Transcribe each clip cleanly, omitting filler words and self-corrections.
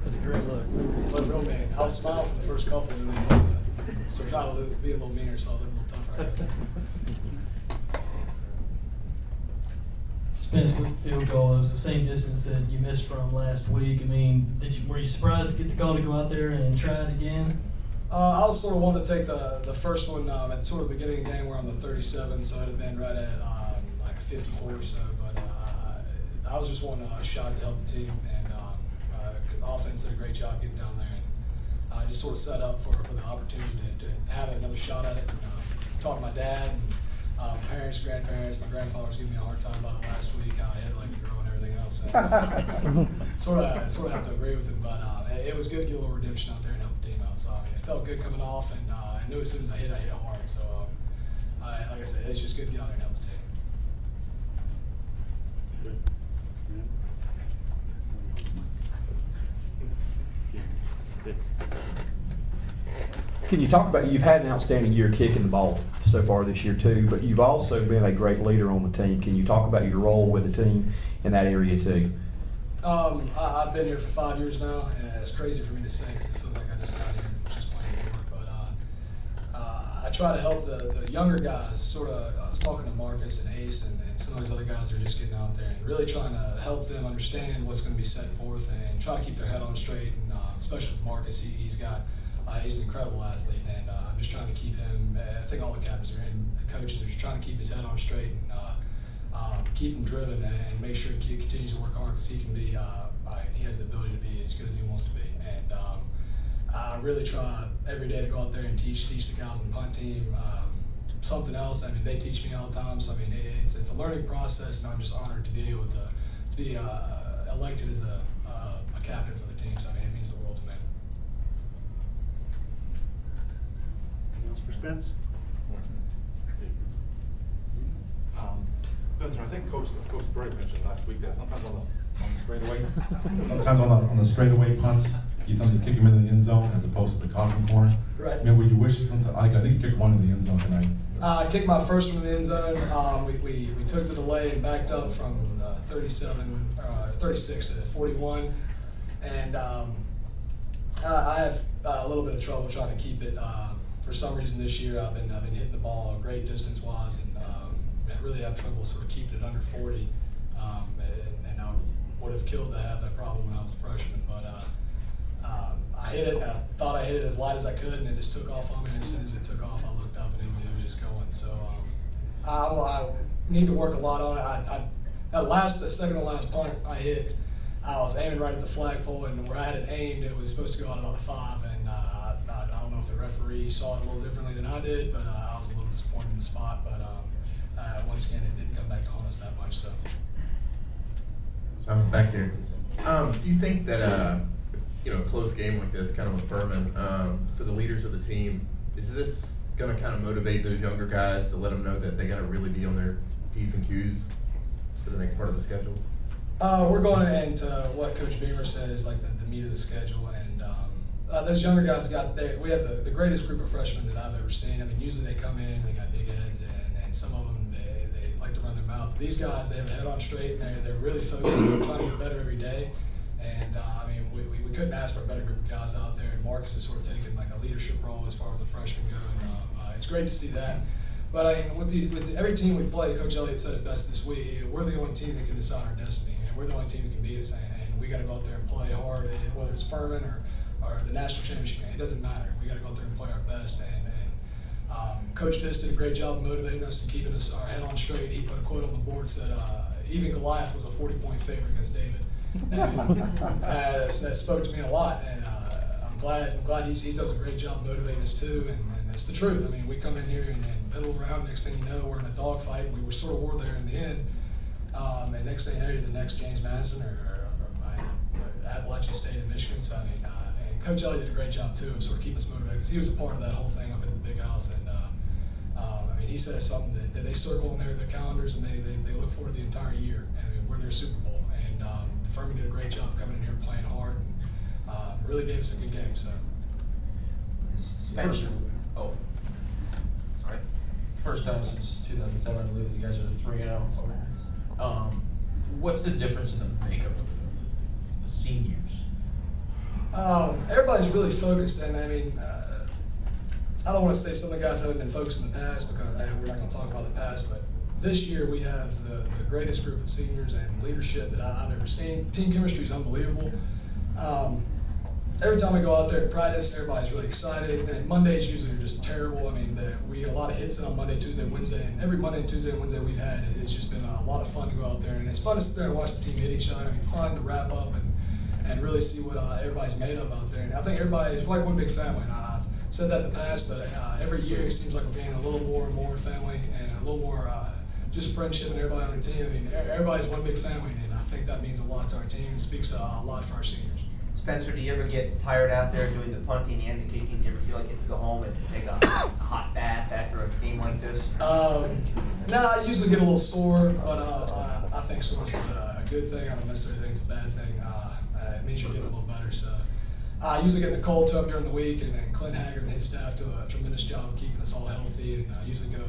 was a great look. Look real mean. I'll smile for the first couple, and then they told me that. So try to be a little meaner, so I'll live a little tougher, I guess. Spence with the field goal. It was the same distance that you missed from last week. I mean, were you surprised to get the call to go out there and try it again? I was sort of wanting to take the first one at sort of the beginning of the game. We're on the 37, so it'd have been right at like 54 or so. But I was just wanting a shot to help the team, and the offense did a great job getting down there, and just sort of set up for the opportunity to have another shot at it. And, talk to my dad and parents, grandparents. My grandfather was giving me a hard time about it last week, how I had like a girl and everything else. And, sort of have to agree with him, but it was good to get a little redemption out there and help the team out. So I mean, it felt good coming off, and I knew as soon as I hit it hard. So like I said, it's just good to get out there and help the team. Can you talk about, you've had an outstanding year kicking the ball so far this year too, but you've also been a great leader on the team. Can you talk about your role with the team in that area too? I've been here for 5 years now, and it's crazy for me to say because it feels like I just got here and was just playing New York. But I try to help the younger guys. Sort of, I was talking to Marcus and Ace and some of those other guys that are just getting out there and really trying to help them understand what's going to be set forth and try to keep their head on straight. And especially with Marcus, he's an incredible athlete, and I'm just trying to keep him. I think all the captains are in, the coaches are just trying to keep his head on straight and keep him driven and make sure he continues to work hard because he can be. He has the ability to be as good as he wants to be, and I really try every day to go out there and teach the guys on the punt team something else. I mean, they teach me all the time, so I mean, it's a learning process, and I'm just honored to be able to be elected as a captain for the team. So I mean, it means the world to me. Anything else for Spence? Spencer, I think Coach Berry mentioned last week that sometimes on the straightaway. Sometimes on the straightaway punts, you sometimes kick them into the end zone as opposed to the coffin corner. Right. I mean, would you wish sometimes? I think you kicked one in the end zone tonight. I kicked my first one in the end zone. We took the delay and backed up from 36 to 41, and I have a little bit of trouble trying to keep it. For some reason this year, I've been hitting the ball a great distance wise, and I really have trouble sort of keeping it under 40. And I would have killed to have that problem when I was a freshman, but I hit it, and I thought I hit it as light as I could, and it just took off on me. And as soon as it took off, I looked up, and it was just going. So I need to work a lot on it. The second to last punt I hit, I was aiming right at the flagpole, and where I had it aimed, it was supposed to go out about 5, and I don't know if the referee saw it a little differently than I did, but I was a little disappointed in the spot. But once again, it didn't come back to haunt us that much. So. I'm back here. Do you think that a close game like this, kind of with Furman, for the leaders of the team, is this going to kind of motivate those younger guys to let them know that they got to really be on their P's and Q's for the next part of the schedule? We're going into what Coach Beamer said is like the meat of the schedule, and those younger guys we have the greatest group of freshmen that I've ever seen. I mean, usually they come in, they got big heads, and some of them they like to run their mouth. These guys, they have a head on straight, and they're really focused. They're trying to get better every day, and I mean, we couldn't ask for a better group of guys out there. And Marcus is sort of taking like a leadership role as far as the freshmen go, and it's great to see that. But I mean, with every team we play, Coach Elliott said it best this week. We're the only team that can decide our destiny, and we're the only team that can beat us. And we got to go out there and play hard, whether it's Furman or the national championship game. It doesn't matter. We got to go out there and play our best. And Coach Fisk did a great job of motivating us and keeping us our head on straight. He put a quote on the board said, "Even Goliath was a 40-point favorite against David." And that spoke to me a lot. And I'm glad he does a great job motivating us too. And it's the truth. I mean, we come in here and piddle around. Next thing you know, we're in a dogfight. We were sort of war there in the end. And next thing you know, you're the next James Madison or Appalachian State in Michigan. So I mean, and Coach Elliott did a great job too of sort of keeping us motivated because he was a part of that whole thing up in the big house. And I mean, he said something that they circle in their calendars and they look forward to the entire year. And I mean, we're their Super Bowl. And Furman did a great job coming in here and playing hard and really gave us a good game. So. First time since 2007, I believe you guys are 3-0. What's the difference in the makeup of the seniors Everybody's really focused, and I mean, I don't want to say some of the guys haven't been focused in the past because we're not going to talk about the past, but this year we have the greatest group of seniors and leadership that I've ever seen. Team chemistry is unbelievable. Every time we go out there and practice, everybody's really excited, and Mondays usually are just terrible. I mean, we get a lot of hits in on Monday, Tuesday, Wednesday, and every Monday, Tuesday, and Wednesday we've had, it's just been a lot of fun to go out there, and it's fun to sit there and watch the team hit each other. I mean, fun to wrap up and really see what everybody's made of out there. And I think everybody's like one big family, and I've said that in the past, but every year it seems like we're getting a little more and more family and a little more just friendship and everybody on the team. I mean, everybody's one big family, and I think that means a lot to our team and speaks a lot for our seniors. Spencer, do you ever get tired out there doing the punting and the kicking? Do you ever feel like you have to go home and take a hot bath after a game like this? No, I usually get a little sore, but I think soreness is a good thing. I don't necessarily think it's a bad thing. It means you're getting a little better. So I usually get in the cold tub during the week, and then Clint Haggard and his staff do a tremendous job of keeping us all healthy. And I usually go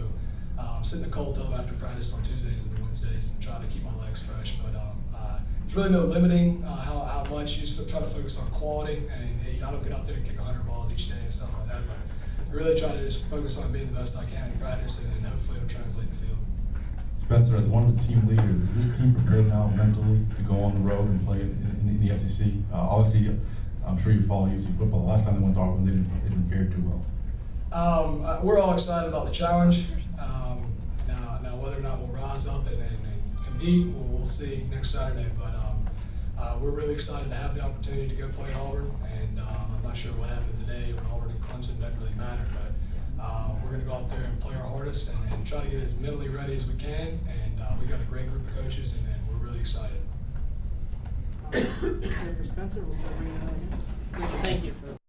sit in the cold tub after practice on Tuesdays and Wednesdays and try to keep my legs fresh. But there's really no limiting how much. You just try to focus on quality, and I don't get out there and kick 100 balls each day and stuff like that. But I really try to just focus on being the best I can in practice, and then hopefully it'll translate in the field. Spencer, as one of the team leaders, is this team prepared now mentally to go on the road and play in the SEC? Obviously, I'm sure you follow SEC football. The last time they went to Auburn, they didn't fare too well. We're all excited about the challenge. Now whether or not we'll rise up and compete, we'll see next Saturday. But we're really excited to have the opportunity to go play at Auburn. And I'm not sure what happened today with Auburn and Clemson. Doesn't really matter. But we're going to go out there and play our hardest and try to get as mentally ready as we can. And we got a great group of coaches, and we're really excited. For Spencer, we'll bring it on.